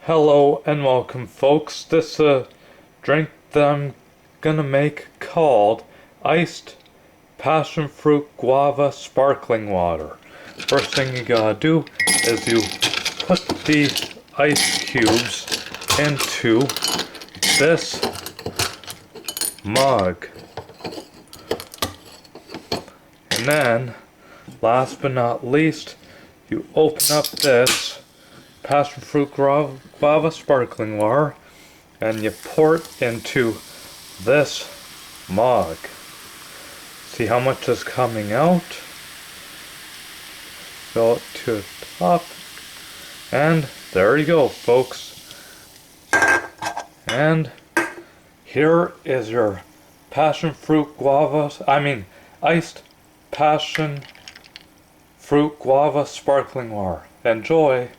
Hello and welcome, folks. This drink that I'm gonna make called iced passion fruit guava sparkling water. First thing you gotta do is you put the ice cubes into this mug. And then, last but not least, you open up this passion fruit guava sparkling water and you pour it into this mug. See how much is coming out? Fill it to the top. And there you go, folks. And here is your iced passion fruit guava sparkling water. Enjoy!